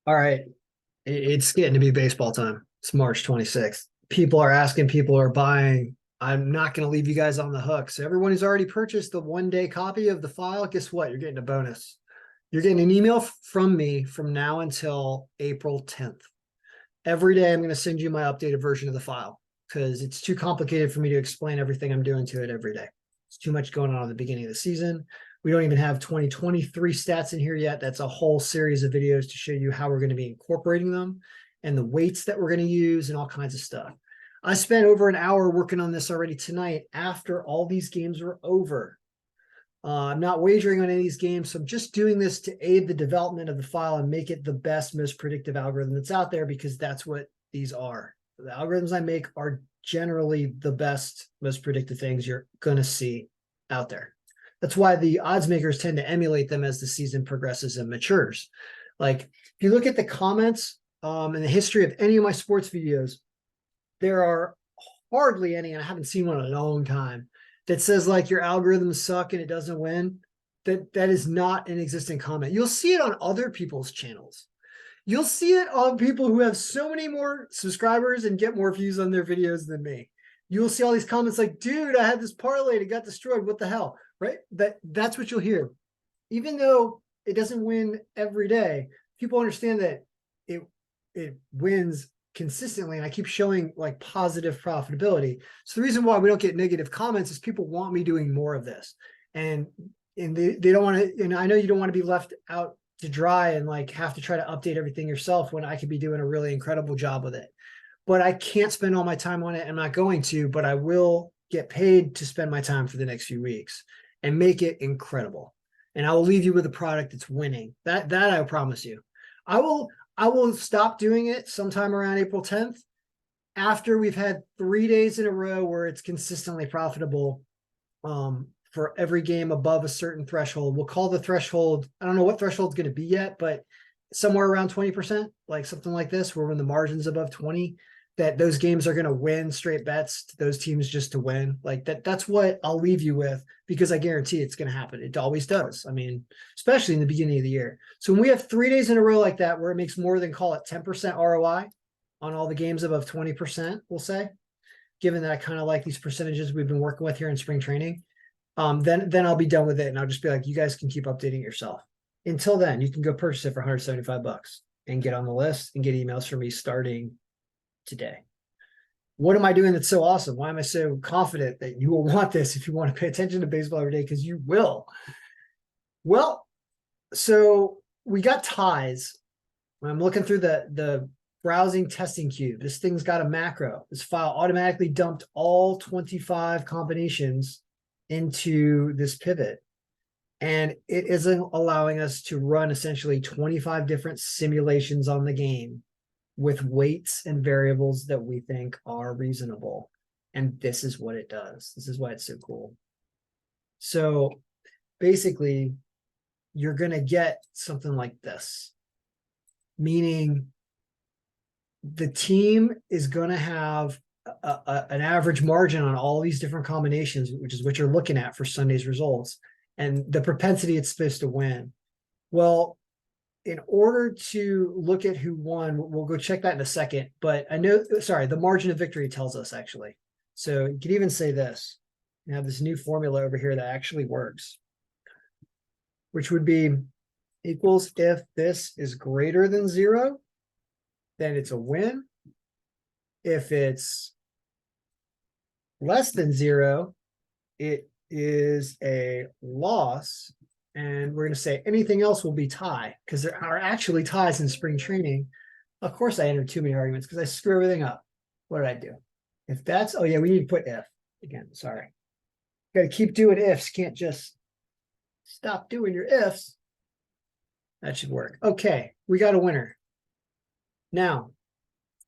All right. It's getting to be baseball time. It's March 26th. People are asking, people are buying. I'm not going to leave you guys on the hook. So everyone who's already purchased the 1 day copy of the file, guess what? You're getting a bonus. You're getting an email from me from now until April 10th. Every day I'm going to send you my updated version of the file because it's too complicated for me to explain everything I'm doing to it every day. It's too much going on at the beginning of the season. We don't even have 2023 stats in here yet. That's a whole series of videos to show you how we're going to be incorporating them and the weights that we're going to use and all kinds of stuff. I spent over an hour working on this already tonight after all these games were over. I'm not wagering on any of these games, so I'm just doing this to aid the development of the file and make it the best, most predictive algorithm that's out there because that's what these are. The algorithms I make are generally the best, most predictive things you're going to see out there. That's why the odds makers tend to emulate them as the season progresses and matures. Like if you look at the comments and the history of any of my sports videos, there are hardly any, and I haven't seen one in a long time, that says like your algorithms suck and it doesn't win. That is not an existing comment. You'll see it on other people's channels. You'll see it on people who have so many more subscribers and get more views on their videos than me. You'll see all these comments like, dude, I had this parlay and it got destroyed. What the hell? Right? That's what you'll hear. Even though it doesn't win every day, people understand that it wins consistently, and I keep showing like positive profitability. So the reason why we don't get negative comments is people want me doing more of this, and they don't want to. And I know you don't want to be left out to dry and like have to try to update everything yourself when I could be doing a really incredible job with it. But I can't spend all my time on it. I'm not going to, but I will get paid to spend my time for the next few weeks and make it incredible. And I will leave you with a product that's winning. That I promise you. I will stop doing it sometime around April 10th after we've had 3 days in a row where it's consistently profitable for every game above a certain threshold. We'll call the threshold, I don't know what threshold is going to be yet, but somewhere around 20%, like something like this, where when the margin's above 20, that those games are going to win straight bets to those teams just to win. Like that's what I'll leave you with because I guarantee it's going to happen. It always does. I mean, especially in the beginning of the year. So when we have 3 days in a row like that, where it makes more than call it 10% ROI on all the games above 20%, we'll say, given that I kind of like these percentages we've been working with here in spring training, then I'll be done with it. And I'll just be like, you guys can keep updating yourself. Until then, you can go purchase it for $175 and get on the list and get emails from me starting today. What am I doing that's so awesome? Why am I so confident that you will want this if you want to pay attention to baseball every day? Because you will. Well, so we got ties. I'm looking through the browsing testing cube. This thing's got a macro. This file automatically dumped all 25 combinations into this pivot. And it isn't allowing us to run essentially 25 different simulations on the game with weights and variables that we think are reasonable. And this is what it does. This is why it's so cool. So basically, you're going to get something like this, meaning the team is going to have an average margin on all these different combinations, which is what you're looking at for Sunday's results, and the propensity it's supposed to win. Well, in order to look at who won, we'll go check that in a second. But I know, sorry, the margin of victory tells us actually. So you could even say this. You have this new formula over here that actually works, which would be equals if this is greater than 0, then it's a win. If it's less than 0, it is a loss. And we're going to say anything else will be tie because there are actually ties in spring training. Of course, I entered too many arguments because I screw everything up. What did I do? If that's, oh yeah, we need to put if again. Sorry. Got to keep doing ifs. Can't just stop doing your ifs. That should work. Okay, we got a winner. Now,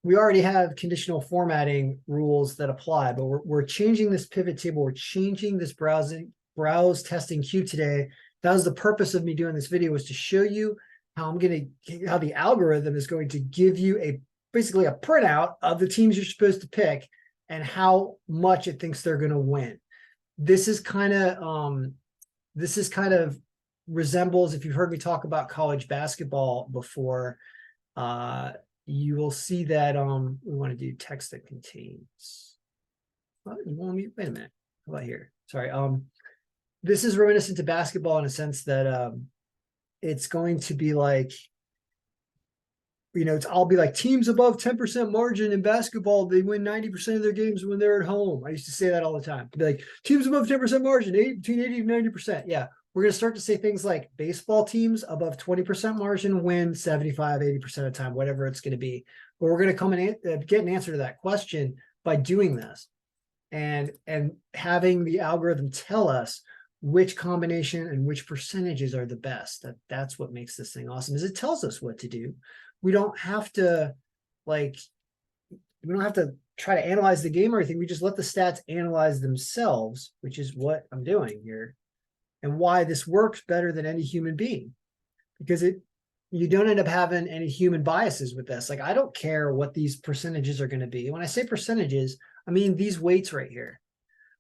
we already have conditional formatting rules that apply, but we're changing this pivot table. We're changing this browse testing cube today. That was the purpose of me doing this video, was to show you how how the algorithm is going to give you basically a printout of the teams you're supposed to pick and how much it thinks they're going to win. This is kind of resembles, if you've heard me talk about college basketball before, you will see that we want to do text that contains. Well, you want me? Wait a minute. How about here? Sorry. This is reminiscent to basketball in a sense that it's going to be like, I'll be like teams above 10% margin in basketball, they win 90% of their games when they're at home. I used to say that all the time. Be like teams above 10% margin, between 80 and 90%. Yeah. We're going to start to say things like baseball teams above 20% margin win 75, 80% of the time, whatever it's going to be. But we're going to come and get an answer to that question by doing this and having the algorithm tell us which combination and which percentages are the best. That's what makes this thing awesome, is it tells us what to do. We don't have to try to analyze the game or anything. We just let the stats analyze themselves, which is what I'm doing here, and why this works better than any human being, because you don't end up having any human biases with this. Like, I don't care what these percentages are going to be. When I say percentages, I mean these weights right here.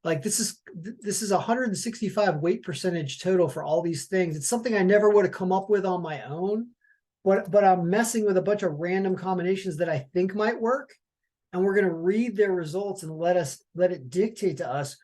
Like this is 165 weight percentage total for all these things. It's something I never would have come up with on my own, but I'm messing with a bunch of random combinations that I think might work. And we're going to read their results and let it dictate to us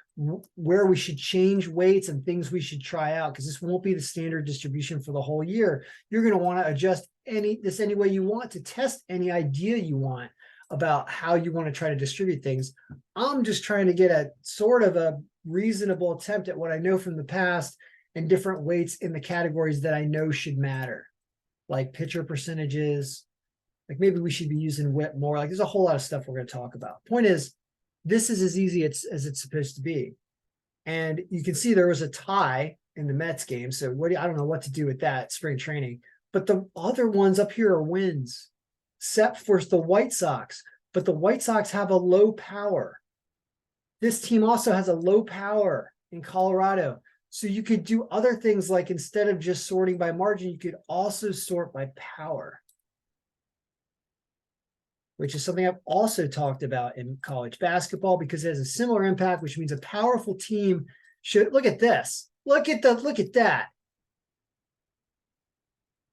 where we should change weights and things we should try out, because this won't be the standard distribution for the whole year. You're going to want to adjust any way you want to test any idea you want about how you want to try to distribute things. I'm just trying to get a sort of a reasonable attempt at what I know from the past and different weights in the categories that I know should matter, like pitcher percentages. Like maybe we should be using whip more. Like there's a whole lot of stuff we're going to talk about. Point is, this is as easy as it's supposed to be. And you can see there was a tie in the Mets game. So I don't know what to do with that spring training. But the other ones up here are wins, except for the White Sox. But the White Sox have a low power. This team also has a low power in Colorado. So you could do other things, like instead of just sorting by margin, you could also sort by power, which is something I've also talked about in college basketball, because it has a similar impact, which means a powerful team should look at this. Look at that.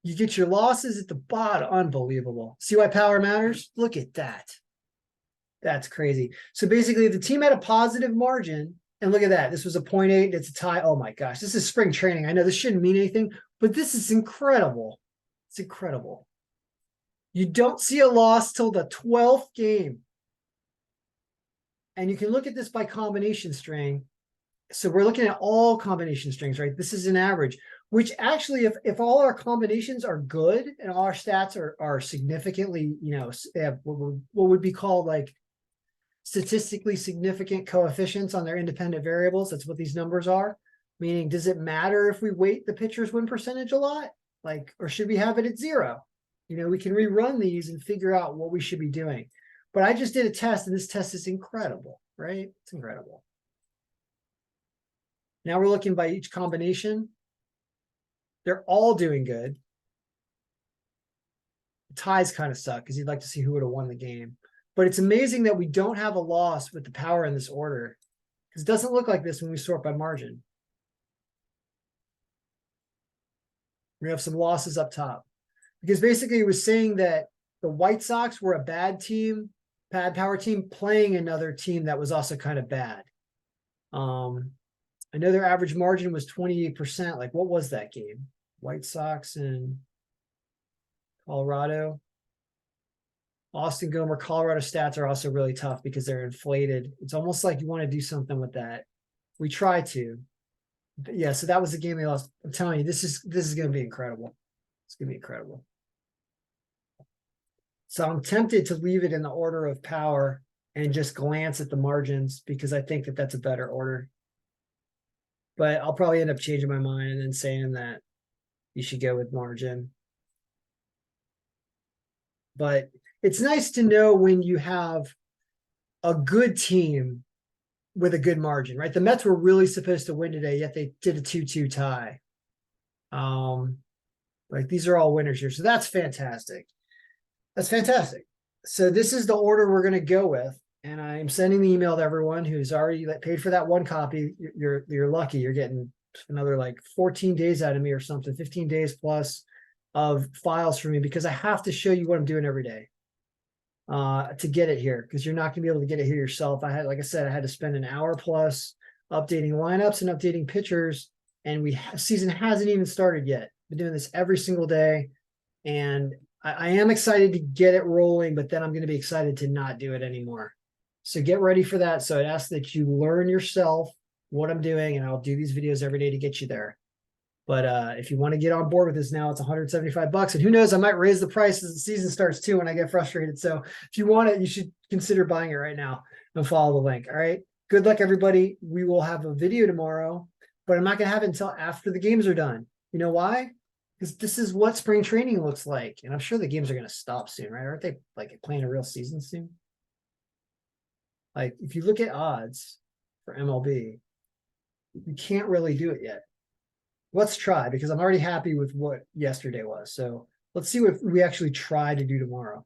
You get your losses at the bottom. Unbelievable. See why power matters? Look at that. That's crazy. So basically, if the team had a positive margin, and look at that, this was a 0.8, it's a tie. Oh my gosh, this is spring training. I know this shouldn't mean anything, but this is incredible. It's incredible. You don't see a loss till the 12th game. And you can look at this by combination string. So we're looking at all combination strings, right? This is an average, which actually, if all our combinations are good and all our stats are significantly, they have what would be called like statistically significant coefficients on their independent variables. That's what these numbers are. Meaning, does it matter if we weight the pitcher's win percentage a lot? Or should we have it at 0? We can rerun these and figure out what we should be doing. But I just did a test, and this test is incredible, right? It's incredible. Now we're looking by each combination. They're all doing good. The ties kind of suck because you'd like to see who would have won the game. But it's amazing that we don't have a loss with the power in this order, because it doesn't look like this when we sort by margin. We have some losses up top, because basically it was saying that the White Sox were a bad team, bad power team, playing another team that was also kind of bad. I know their average margin was 28%. Like, what was that game? White Sox and Colorado. Austin Gomer, Colorado stats are also really tough because they're inflated. It's almost like you want to do something with that. We try to. But yeah, so that was the game they lost. I'm telling you, this is going to be incredible. It's going to be incredible. So I'm tempted to leave it in the order of power and just glance at the margins, because I think that that's a better order. But I'll probably end up changing my mind and then saying that you should go with margin. But it's nice to know when you have a good team with a good margin, right? The Mets were really supposed to win today, yet they did a 2-2 tie. Like, these are all winners here. So that's fantastic. That's fantastic. So this is the order we're going to go with. And I'm sending the email to everyone who's already paid for that one copy. You're lucky. You're getting another like 14 days out of me or something, 15 days plus. of files for me because I have to show you what I'm doing every day to get it here, because you're not going to be able to get it here yourself. Like I said, I had to spend an hour plus updating lineups and updating pitchers, and season hasn't even started yet. Been doing this every single day, and I am excited to get it rolling, but then I'm going to be excited to not do it anymore. So get ready for that. So I'd ask that you learn yourself what I'm doing, and I'll do these videos every day to get you there. But if you want to get on board with this now, it's $175. And who knows, I might raise the price as the season starts too when I get frustrated. So if you want it, you should consider buying it right now and follow the link. All right. Good luck, everybody. We will have a video tomorrow, but I'm not going to have it until after the games are done. You know why? Because this is what spring training looks like. And I'm sure the games are going to stop soon, right? Aren't they like playing a real season soon? Like if you look at odds for MLB, you can't really do it yet. Let's try, because I'm already happy with what yesterday was. So let's see what we actually try to do tomorrow.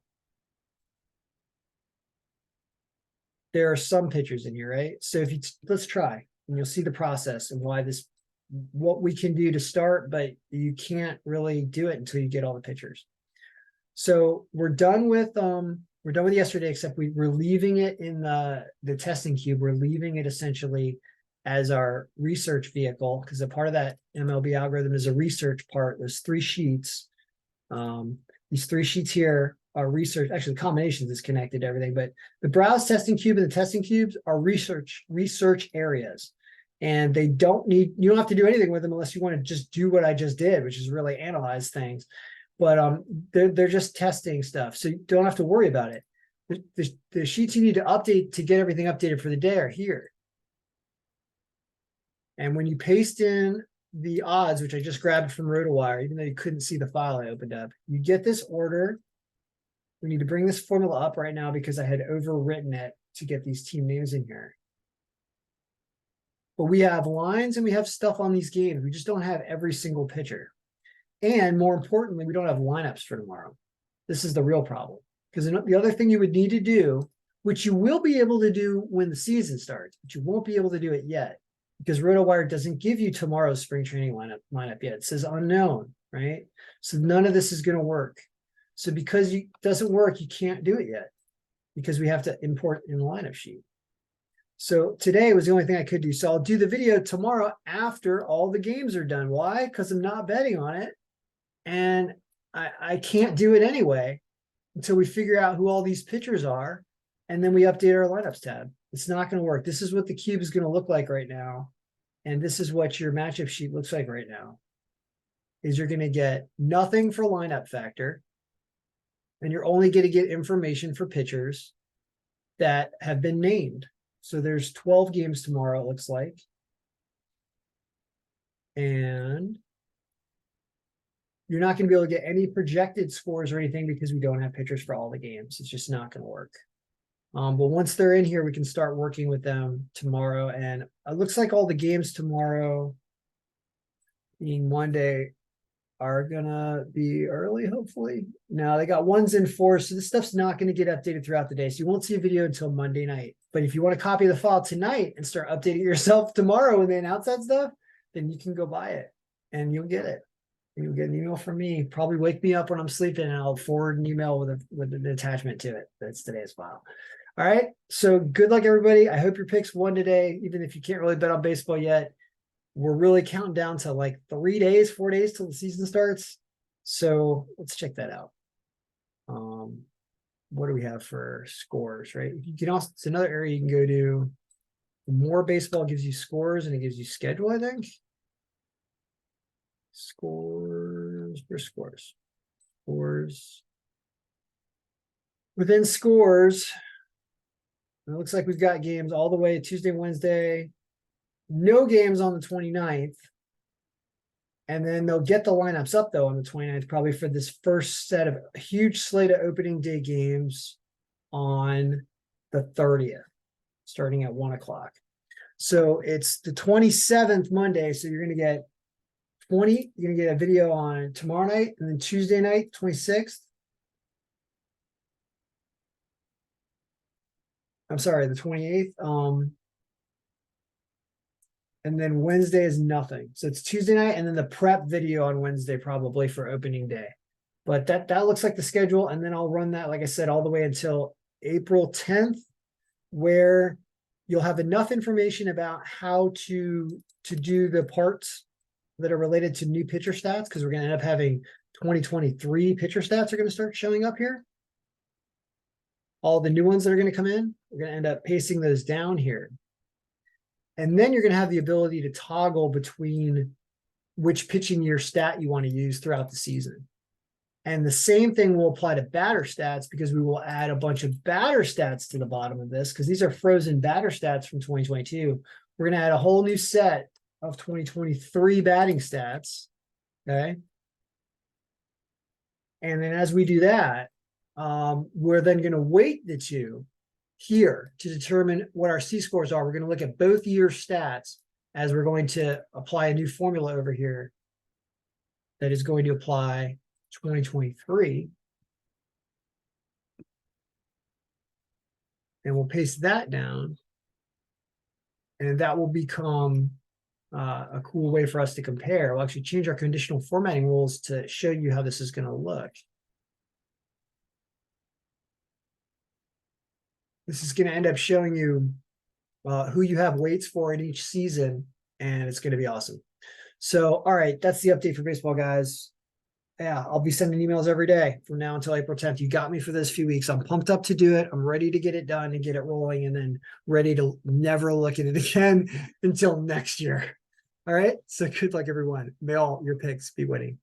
There are some pitchers in here, right? So let's try, and you'll see the process and what we can do to start, but you can't really do it until you get all the pitchers. So we're done with yesterday, except we're leaving it in the testing cube. We're leaving it essentially as our research vehicle, because a part of that MLB algorithm is a research part. There's 3 sheets. These 3 sheets here are research. Actually, the combinations is connected to everything, but the browse testing cube and the testing cubes are research areas. And you don't have to do anything with them unless you want to just do what I just did, which is really analyze things. But they're just testing stuff, so you don't have to worry about it. The sheets you need to update to get everything updated for the day are here. And when you paste in the odds, which I just grabbed from RotoWire, even though you couldn't see the file I opened up, you get this order. We need to bring this formula up right now because I had overwritten it to get these team names in here. But we have lines and we have stuff on these games. We just don't have every single pitcher. And more importantly, we don't have lineups for tomorrow. This is the real problem. Because the other thing you would need to do, which you will be able to do when the season starts, but you won't be able to do it yet, because RotoWire doesn't give you tomorrow's spring training lineup yet. It says unknown, right? So none of this is going to work. So because it doesn't work, you can't do it yet, because we have to import in the lineup sheet. So today was the only thing I could do. So I'll do the video tomorrow after all the games are done. Why? Because I'm not betting on it. And I can't do it anyway until we figure out who all these pitchers are. And then we update our lineups tab. It's not going to work. This is what the cube is going to look like right now. And this is what your matchup sheet looks like right now. Is you're going to get nothing for lineup factor. And you're only going to get information for pitchers that have been named. So there's 12 games tomorrow, it looks like. And you're not going to be able to get any projected scores or anything because we don't have pitchers for all the games. It's just not going to work. But once they're in here, we can start working with them tomorrow. And it looks like all the games tomorrow, being Monday, are going to be early, hopefully. Now, they got 1s and 4s, so this stuff's not going to get updated throughout the day. So you won't see a video until Monday night. But if you want to copy the file tonight and start updating yourself tomorrow when they announce that stuff, then you can go buy it and you'll get it. You'll get an email from me. Probably wake me up when I'm sleeping, and I'll forward an email with an attachment to it. That's today's file. All right. So good luck, everybody. I hope your picks won today, even if you can't really bet on baseball yet. We're really counting down to like 4 days till the season starts. So let's check that out. What do we have for scores, right? You can also, it's another area you can go to. More baseball gives you scores and it gives you schedule, I think. Scores. Within scores, it looks like we've got games all the way Tuesday, Wednesday. No games on the 29th. And then they'll get the lineups up, though, on the 29th, probably for this first set of a huge slate of opening day games on the 30th, starting at 1 o'clock. So it's the 27th Monday. So you're going to get a video on tomorrow night, and then Tuesday night, 26th. I'm sorry, the 28th. And then Wednesday is nothing. So it's Tuesday night and then the prep video on Wednesday probably for opening day. But that looks like the schedule. And then I'll run that, like I said, all the way until April 10th, where you'll have enough information about how to do the parts that are related to new pitcher stats, because we're going to end up having 2023 pitcher stats are going to start showing up here. All the new ones that are going to come in, we're going to end up pasting those down here. And then you're going to have the ability to toggle between which pitching year stat you want to use throughout the season. And the same thing will apply to batter stats, because we will add a bunch of batter stats to the bottom of this, because these are frozen batter stats from 2022. We're going to add a whole new set of 2023 batting stats. Okay. And then as we do that, we're then going to weight the two here to determine what our C-scores are. We're going to look at both year stats as we're going to apply a new formula over here that is going to apply 2023. And we'll paste that down. And that will become a cool way for us to compare. We'll actually change our conditional formatting rules to show you how this is going to look. This is going to end up showing you who you have weights for in each season, and it's going to be awesome. So, all right, that's the update for baseball, guys. Yeah, I'll be sending emails every day from now until April 10th. You got me for this few weeks. I'm pumped up to do it. I'm ready to get it done and get it rolling, and then ready to never look at it again until next year. All right, so good luck, everyone. May all your picks be winning.